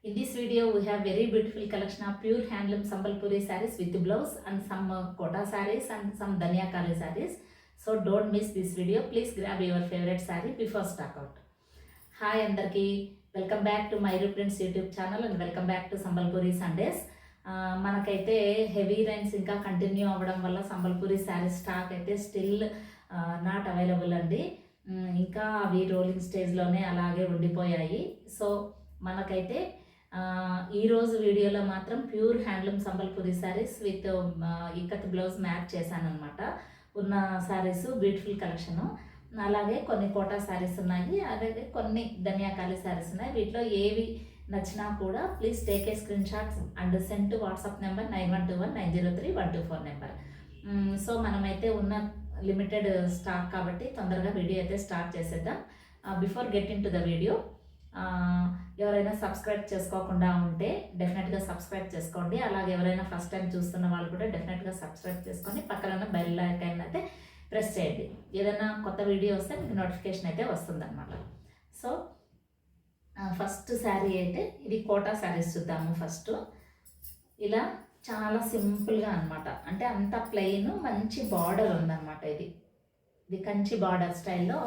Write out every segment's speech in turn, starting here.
In this video, we have very beautiful collection of pure handloom Sambalpuri sarees with blouse and some kota sarees and some Danyakali sarees. So don't miss this video. Please grab your favorite saree before stock out. Hi andarki, welcome back to Mayuru Prints YouTube channel and welcome back to Sambalpuri Sundays. మనకైతే heavy rains ఇంకా continue అవ్వడం వల్ల Sambalpuri sari stock అయితే still not available అండి. ఇంకా అవి rolling స్టేజ్లోనే అలాగే ఉండిపోయాయి. సో మనకైతే ఈరోజు వీడియోలో మాత్రం pure handloom Sambalpuri saris with ikat blouse match చేశానమాట. ఉన్న శారీస్ బ్యూటిఫుల్ కలెక్షను. అలాగే కొన్ని కోటా శారీస్ ఉన్నాయి, అలాగే కొన్ని ధనియాకాలి శారీస్ ఉన్నాయి. వీటిలో ఏవి నచ్చినా కూడా please take a screen shots and send to WhatsApp number 9121903124 number. So మనమైతే ఉన్న లిమిటెడ్ స్టాక్ కాబట్టి తొందరగా వీడియో అయితే స్టార్ట్ చేసేద్దాం. Before get in to the video, ఎవరైనా సబ్స్క్రైబ్ చేసుకోకుండా ఉంటే డెఫినెట్గా సబ్స్క్రైబ్ చేసుకోండి. అలాగే ఎవరైనా ఫస్ట్ టైం చూస్తున్న వాళ్ళు కూడా డెఫినెట్గా సబ్స్క్రైబ్ చేసుకొని పక్కన బెల్ ఐకాన్ అయితే ప్రెస్ చేయండి. ఏదైనా కొత్త వీడియో వస్తే మీకు నోటిఫికేషన్ అయితే వస్తుందన్నమాట. సో ఫస్ట్ శారీ అయితే ఇది కోటా శారీస్ చూద్దాము. ఫస్ట్ ఇలా చాలా సింపుల్గా అనమాట, అంటే అంత ప్లెయిన్, మంచి బార్డర్ ఉందన్నమాట. ఇది కంచి బార్డర్ స్టైల్లో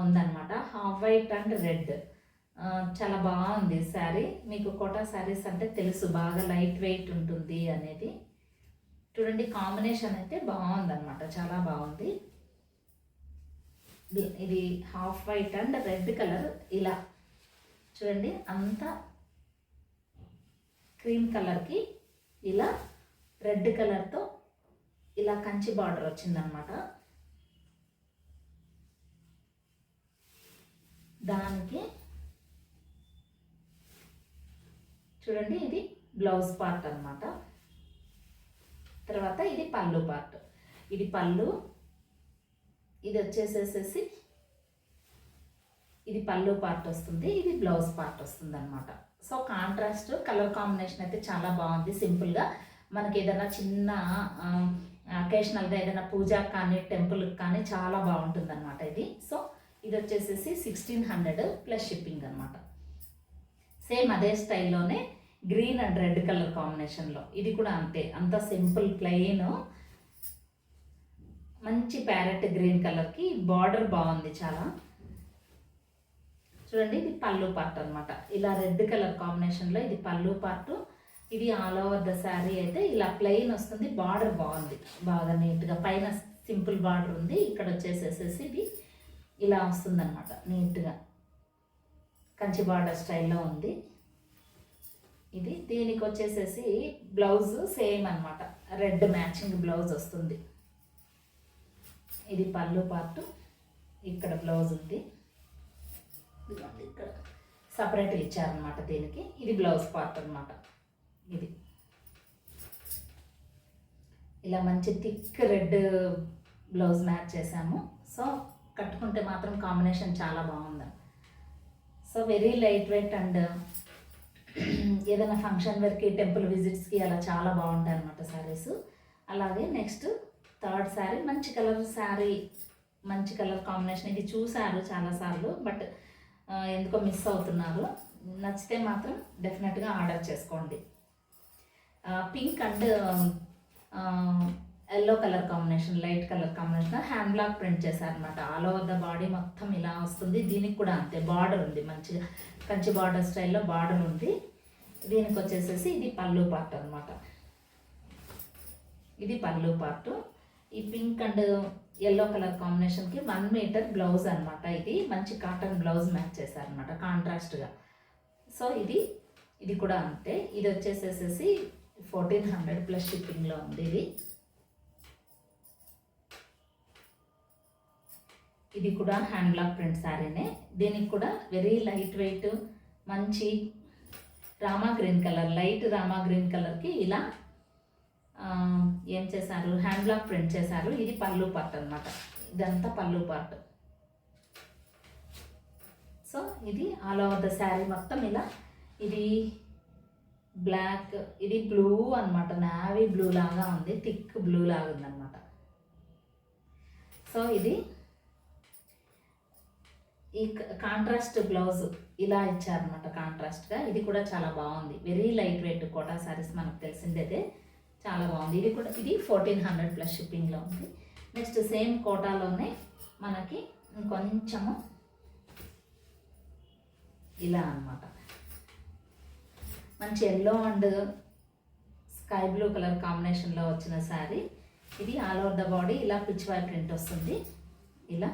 ఉందన్నమాట. హాఫ్ వైట్ అండ్ రెడ్, చాలా బాగుంది శారీ. మీకు కోటా శారీస్ అంటే తెలుసు, బాగా లైట్ వెయిట్ ఉంటుంది అనేది. చూడండి కాంబినేషన్ అయితే బాగుందన్నమాట, చాలా బాగుంది. ఇది half white and red colour. ఇలా చూడండి, అంతా క్రీమ్ కలర్కి ఇలా రెడ్ కలర్తో ఇలా కంచి బార్డర్ వచ్చిందనమాట. దానికి చూడండి ఇది బ్లౌజ్ పార్ట్ అనమాట. తర్వాత ఇది పళ్ళు పార్ట్. ఇది పళ్ళు, ఇది వచ్చేసేసి ఇది పళ్ళు పార్ట్ వస్తుంది, ఇది బ్లౌజ్ పార్ట్ వస్తుంది అనమాట. సో కాంట్రాస్ట్ కలర్ కాంబినేషన్ అయితే చాలా బాగుంది. సింపుల్గా మనకి ఏదైనా చిన్న అకేషనల్గా ఏదైనా పూజకు కానీ టెంపుల్కి కానీ చాలా బాగుంటుంది అనమాట ఇది. సో ఇది వచ్చేసేసి 1600 ప్లస్ షిప్పింగ్ అనమాట. సేమ్ అదే స్టైల్లోనే గ్రీన్ అండ్ రెడ్ కలర్ కాంబినేషన్లో ఇది కూడా అంతే, అంత సింపుల్ ప్లెయిన్ మంచి ప్యారెట్ గ్రీన్ కలర్కి బార్డర్ బాగుంది చాలా. చూడండి ఇది పళ్ళు పార్ట్ అనమాట. ఇలా రెడ్ కలర్ కాంబినేషన్లో ఇది పళ్ళు పార్ట్. ఇది ఆల్ ఓవర్ ద శారీ అయితే ఇలా ప్లెయిన్ వస్తుంది, బార్డర్ బాగుంది, బాగా నీట్గా పైన సింపుల్ బార్డర్ ఉంది. ఇక్కడ వచ్చేసేసి ఇది ఇలా వస్తుందన్నమాట, నీట్గా కంచి బార్డర్ స్టైల్లో ఉంది. ఇది దీనికి వచ్చేసేసి బ్లౌజ్ సేమ్ అనమాట, రెడ్ మ్యాచింగ్ బ్లౌజ్ వస్తుంది. ఇది పళ్ళు పార్ట్, ఇక్కడ బ్లౌజ్ ఉంది, ఇక్కడ సపరేట్ ఇచ్చారనమాట దీనికి. ఇది బ్లౌజ్ పార్ట్ అనమాట. ఇది ఇలా మంచి థిక్ రెడ్ బ్లౌజ్ మ్యాచ్ చేసాము. సో కట్టుకుంటే మాత్రం కాంబినేషన్ చాలా బాగుంది. So very light wait and ఏదైనా ఫంక్షన్ వేర్కి టెంపుల్ విజిట్స్కి అలా చాలా బాగుంటాయి అన్నమాట శారీస్. అలాగే నెక్స్ట్ థర్డ్ శారీ మంచి కలర్ శారీ, మంచి కలర్ కాంబినేషన్. ఇది చూసారు చాలాసార్లు, బట్ ఎందుకో మిస్ అవుతున్నారు. నచ్చితే మాత్రం డెఫినెట్గా ఆర్డర్ చేసుకోండి. Pink and yellow colour combination, light colour combination hand black print చేశారనమాట. ఆల్ ఓవర్ ద బాడీ మొత్తం ఇలా వస్తుంది. దీనికి కూడా అంతే బార్డర్ ఉంది, మంచిగా కంచి బార్డర్ స్టైల్లో బార్డర్ ఉంది. దీనికి వచ్చేసేసి ఇది పళ్ళు పార్ట్ అనమాట. ఇది పళ్ళు పార్ట్. ఈ పింక్ అండ్ ఎల్లో కలర్ కాంబినేషన్కి 1 మీటర్ బ్లౌజ్ అనమాట. ఇది మంచి కాటన్ బ్లౌజ్ మ్యాచ్ చేశారనమాట కాంట్రాస్ట్గా. సో ఇది కూడా అంతే. ఇది వచ్చేసేసి 1400 ప్లస్ షిప్పింగ్లో ఉంది. ఇది కూడా హ్యాండ్ బ్లాక్ ప్రింట్ శారీనే. దీనికి కూడా వెరీ లైట్ వెయిట్ మంచి Rama green colour, light Rama green కలర్కి ఇలా ఏం చేశారు, హ్యాండ్ బ్లాక్ ప్రింట్ చేశారు. ఇది పళ్ళు పార్ట్ అనమాట. ఇదంతా పళ్ళు పార్ట్. సో ఇది ఆల్ ఓవర్ ద శారీ మొత్తం ఇలా. ఇది బ్లాక్, ఇది బ్లూ అనమాట, నావీ బ్లూ లాగా ఉంది, థిక్ బ్లూ లాగా ఉందన్నమాట. సో ఇది ఈ కాంట్రాస్ట్ బ్లౌజ్ ఇలా ఇచ్చారనమాట కాంట్రాస్ట్గా. ఇది కూడా చాలా బాగుంది. Very light weight Kota saris మనకు తెలిసిందే, చాలా బాగుంది. ఇది కూడా ఇది 1400 ప్లస్ షిప్పింగ్లో ఉంది. నెక్స్ట్ సేమ్ కోటాలోనే మనకి కొంచెము ఇలా అనమాట మంచి yellow and sky blue colour కాంబినేషన్లో వచ్చిన శారీ. ఇది ఆల్ ఓవర్ ద బాడీ ఇలా పిచ్ వై ప్రింట్ వస్తుంది. ఇలా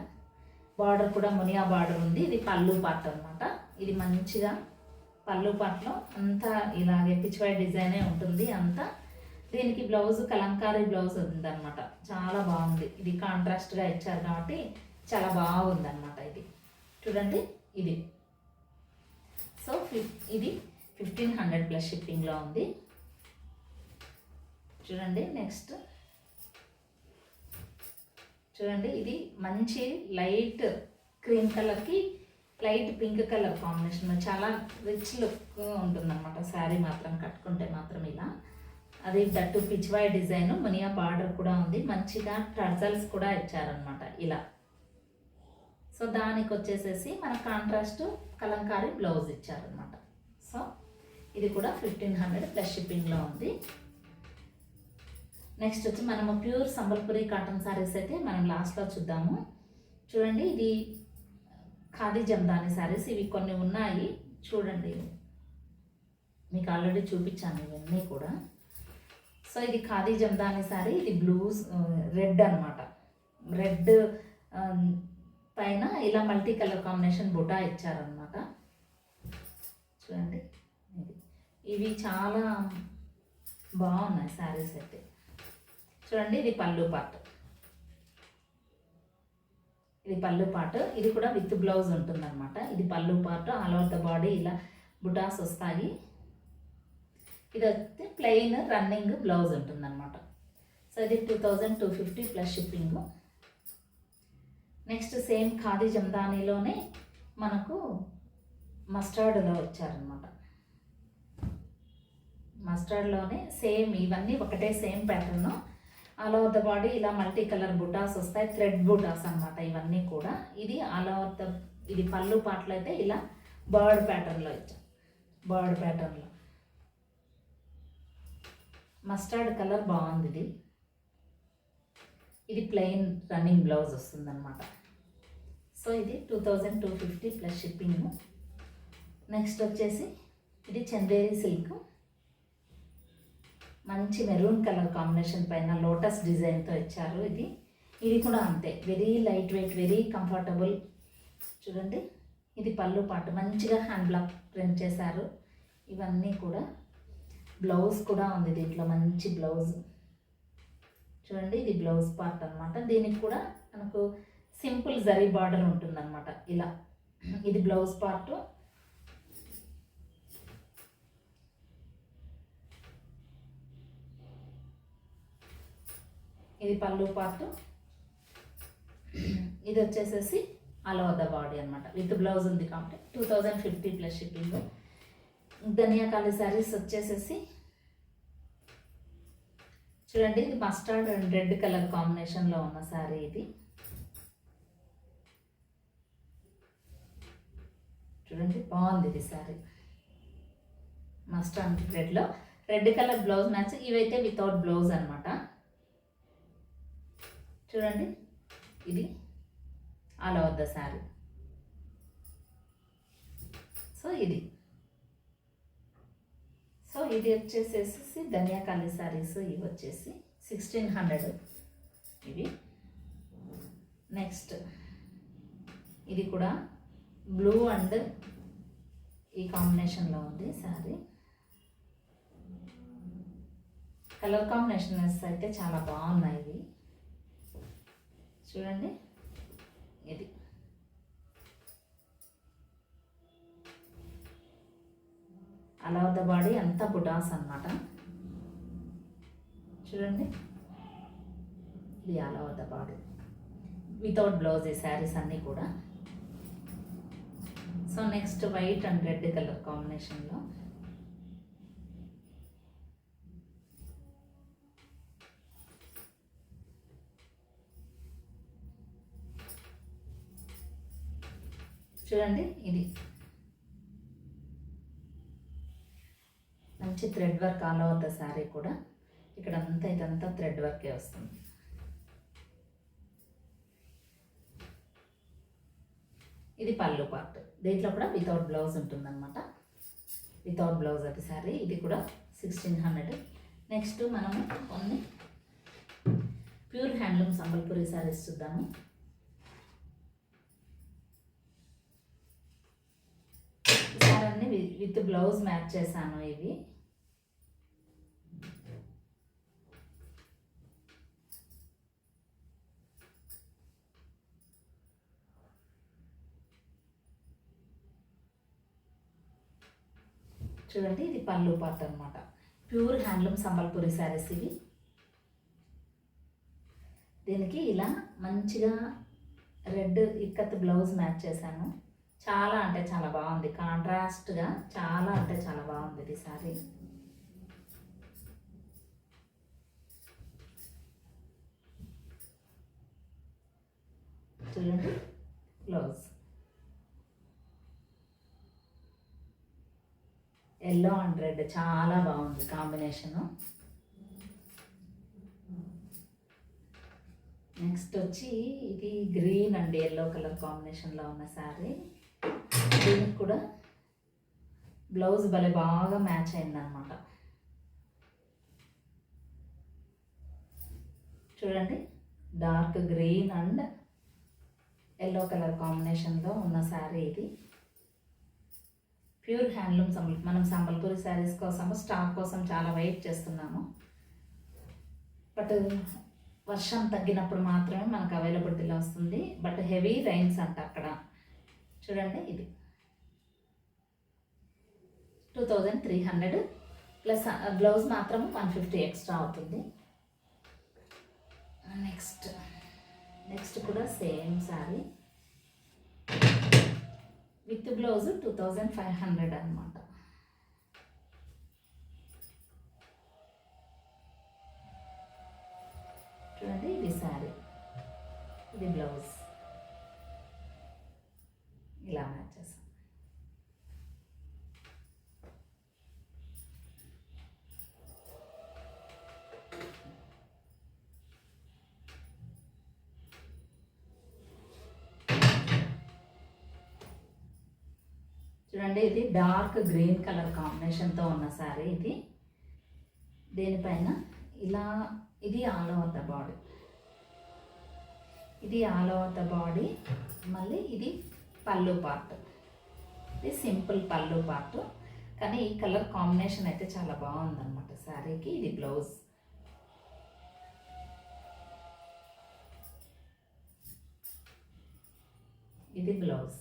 బార్డర్ కూడా మునియా బార్డర్ ఉంది. ఇది పళ్ళు పార్ట్ అనమాట. ఇది మంచిగా పళ్ళు పార్ట్లో అంతా ఇలాగే పిచ్ వై డిజైనే ఉంటుంది అంతా. దీనికి బ్లౌజ్ కలంకారీ బ్లౌజ్ ఉందన్నమాట. చాలా బాగుంది. ఇది కాంట్రాస్ట్గా ఇచ్చారు కాబట్టి చాలా బాగుందన్నమాట. ఇది చూడండి. ఇది సో ఇది 1500 ప్లస్ షిప్పింగ్లో ఉంది. చూడండి. నెక్స్ట్ చూడండి. ఇది మంచి లైట్ క్రీమ్ కలర్కి లైట్ పింక్ కలర్ కాంబినేషన్, చాలా రిచ్ లుక్ ఉంటుందన్నమాట శారీ మాత్రం కట్టుకుంటే మాత్రం ఇలా. అది that Pichwai design, Muniya border కూడా ఉంది. మంచిగా టర్జల్స్ కూడా ఇచ్చారనమాట ఇలా. సో దానికి వచ్చేసేసి మన కాంట్రాస్ట్ కలంకారీ బ్లౌజ్ ఇచ్చారనమాట. సో ఇది కూడా 1500 ప్లస్ షిప్పింగ్లో ఉంది. నెక్స్ట్ వచ్చి మనము ప్యూర్ సంబల్పురి కాటన్ శారీస్ అయితే మనం లాస్ట్లో చూద్దాము. చూడండి. ఇది ఖాదీ జమ్దాని శారీస్. ఇవి కొన్ని ఉన్నాయి చూడండి. మీకు ఆల్రెడీ చూపించాను ఇవన్నీ కూడా. సో ఇది ఖాదీ జమ్దాని శారీ. ఇది బ్లూస్ రెడ్ అనమాట. రెడ్ పైన ఇలా మల్టీ కలర్ కాంబినేషన్ బుటా ఇచ్చారనమాట. చూడండి. ఇవి చాలా బాగున్నాయి శారీస్ అయితే. చూడండి. ఇది పళ్ళు పార్ట్. ఇది పళ్ళు పార్ట్. ఇది కూడా విత్ బ్లౌజ్ ఉంటుందన్నమాట. ఇది పళ్ళు part. All over the body ఇలా బుటాస్ వస్తాయి. ఇది అయితే ప్లెయిన్ రన్నింగ్ బ్లౌజ్ ఉంటుందన్నమాట. సో ఇది 2250 plus shipping. Next same khadi జమ్దానీలోనే మనకు మస్టర్డ్లో వచ్చారనమాట. మస్టర్డ్లోనే సేమ్ ఇవన్నీ ఒకటే same pattern. All over the body ఇలా మల్టీ కలర్ బుటాస్ వస్తాయి. థ్రెడ్ బుటాస్ అనమాట ఇవన్నీ కూడా. ఇది ఆల్ ఓవర్ ద ఇది పళ్ళు పాటలు అయితే ఇలా బర్డ్ ప్యాటర్న్లో ఇచ్చాం. బర్డ్ ప్యాటర్న్లో మస్టర్డ్ కలర్ బాగుంది. ఇది ప్లెయిన్ రన్నింగ్ బ్లౌజ్ వస్తుందన్నమాట. సో ఇది 2250 ప్లస్ షిప్పింగ్. నెక్స్ట్ వచ్చేసి ఇది చందేరి సిల్క్. మంచి మెరూన్ కలర్ కాంబినేషన్ పైన లోటస్ డిజైన్తో ఇచ్చారు. ఇది కూడా అంతే, very light wait, very comfortable. చూడండి. ఇది పళ్ళు పాటు మంచిగా హ్యాండ్ బ్లాక్ ప్రింట్ చేశారు. ఇవన్నీ కూడా బ్లౌజ్ కూడా ఉంది దీంట్లో, మంచి బ్లౌజ్. చూడండి. ఇది బ్లౌజ్ పార్ట్ అనమాట. దీనికి కూడా మనకు సింపుల్ జరీ బార్డర్ ఉంటుందన్నమాట ఇలా. ఇది బ్లౌజ్ పార్ట్. ఇది పళ్ళు పార్ట్. ఇది వచ్చేసేసి ఆల్ ఓవర్ ద బాడీ అనమాట. విత్ బ్లౌజ్ ఉంది కాబట్టి 2050 ప్లస్ షిప్పింగ్. ధనియాకాలి శారీస్ వచ్చేసేసి చూడండి. ఇది మస్టర్డ్ అండ్ రెడ్ కలర్ కాంబినేషన్లో ఉన్న శారీ. ఇది చూడండి. బాగుంది ఇది శారీ. మస్టర్డ్ అండ్ రెడ్లో రెడ్ కలర్ బ్లౌజ్ మ్యాచ్. ఇవైతే వితౌట్ బ్లౌజ్ అనమాట. చూడండి. ఇది all over the sari. So ఇది వచ్చేసేసి ధనియాకాలి శారీస్. ఇవి వచ్చేసి 1600 ఇవి. నెక్స్ట్ ఇది కూడా బ్లూ అండ్ ఈ కాంబినేషన్లో ఉంది శారీ. కలర్ కాంబినేషన్స్ అయితే చాలా బాగున్నాయి ఇవి. చూడండి. ఇది ఆల్ ఓవర్ ద బాడీ అంతా బుటాస్ అనమాట. చూడండి. ఇది all over the body without blouse ఈ శారీస్ అన్నీ కూడా. So next white and red colour కాంబినేషన్లో చూడండి, ఇది మంచి thread work all over the sari కూడా. ఇక్కడ అంతా ఇదంతా థ్రెడ్ వర్కే వస్తుంది. ఇది పళ్ళు పార్ట్. దీంట్లో కూడా వితౌట్ బ్లౌజ్ ఉంటుందన్నమాట. వితౌట్ బ్లౌజ్ అది శారీ. ఇది కూడా 1600. నెక్స్ట్ మనము కొన్ని ప్యూర్ హ్యాండ్లూమ్ సంబల్పూరి శారీస్ చూద్దాము. ఈసారి అన్ని విత్ బ్లౌజ్ మ్యాచ్ చేశాను. ఇవి చూడండి, ఇది పళ్ళు పార్ట్ అనమాట. ప్యూర్ హ్యాండ్లూమ్ సంబల్పూరి శారీస్ ఇవి. దీనికి ఇలా మంచిగా రెడ్ ఇక్కత్ బ్లౌజ్ మ్యాచ్ చేశాను. చాలా అంటే చాలా బాగుంది. కాంట్రాస్ట్గా చాలా అంటే చాలా బాగుంది ఇది శారీ. చూడండి బ్లౌజ్ ఎల్లో అండ్ రెడ్ చాలా బాగుంది కాంబినేషను. నెక్స్ట్ వచ్చి ఇది గ్రీన్ అండ్ ఎల్లో కలర్ కాంబినేషన్లో ఉన్న శారీ. దీనికి కూడా బ్లౌజ్ భలే బాగా మ్యాచ్ అయిందనమాట. చూడండి, dark green and yellow colour కాంబినేషన్లో ఉన్న శారీ ఇది. ప్యూర్ హ్యాండ్లూమ్ మనం సంబల్పూరి శారీస్ కోసము స్టాక్ కోసం చాలా వెయిట్ చేస్తున్నాము. బట్ వర్షం తగ్గినప్పుడు మాత్రమే మనకు అవైలబిలిటీలో వస్తుంది. బట్ హెవీ రైన్స్ అంట అక్కడ. చూడండి, ఇది 2300 ప్లస్ బ్లౌజ్ మాత్రం 150 ఎక్స్ట్రా అవుతుంది. నెక్స్ట్ కూడా సేమ్ శారీ విత్ బ్లౌజ్ 2500 అనమాట. చూడండి, ఇది శారీ, ఇది బ్లౌజ్ ఇలా మ్యాచ్ చేస్తాం. చూడండి, ఇది డార్క్ గ్రీన్ కలర్ కాంబినేషన్తో ఉన్న శారీ ఇది. దీనిపైన ఇలా ఇది ఆల్ ఓవర్ ద బాడీ. ఇది ఆల్ ఓవర్ ద బాడీ. మళ్ళీ ఇది పళ్ళు పార్ట్. ఇది సింపుల్ పళ్ళు పార్ట్, కానీ ఈ కలర్ కాంబినేషన్ అయితే చాలా బాగుందన్నమాట శారీకి. ఇది బ్లౌజ్. ఇది బ్లౌజ్.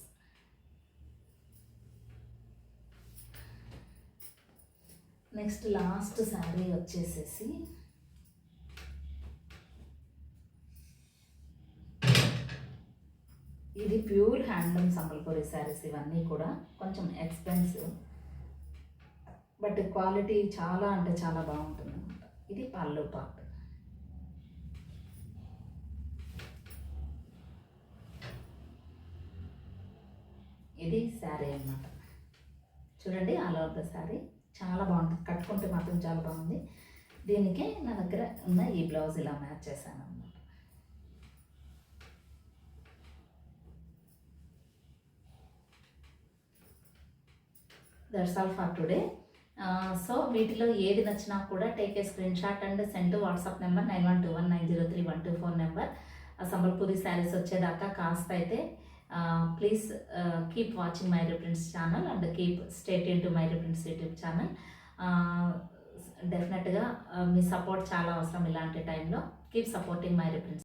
నెక్స్ట్ లాస్ట్ శారీ వచ్చేసేసి ఇది ప్యూర్ హ్యాండ్లూమ్ సంబల్పూరి శారీస్. ఇవన్నీ కూడా కొంచెం ఎక్స్పెన్సివ్, బట్ క్వాలిటీ చాలా అంటే చాలా బాగుంటుంది అనమాట. ఇది పళ్ళు పార్ట్. ఇది శారీ అన్నమాట. చూడండి, ఆల్ ఓవర్ ద శారీ చాలా బాగుంటుంది. కట్టుకుంటే మాత్రం చాలా బాగుంది. దీనికి నా దగ్గర ఉన్న ఈ బ్లౌజ్ ఇలా మ్యాచ్ చేశాను అన్నమాట. That's all for today. So వీటిలో ఏది నచ్చినా కూడా take a screenshot and send to WhatsApp number 9121903124 number. Sambalpuri saris వచ్చేదాకా కాస్త అయితే please keep watching my Reprints channel and keep stay tune to my Reprints YouTube channel. డెఫినెట్గా మీ సపోర్ట్ చాలా అవసరం ఇలాంటి టైంలో. Keep supporting my రిప్రింట్స్.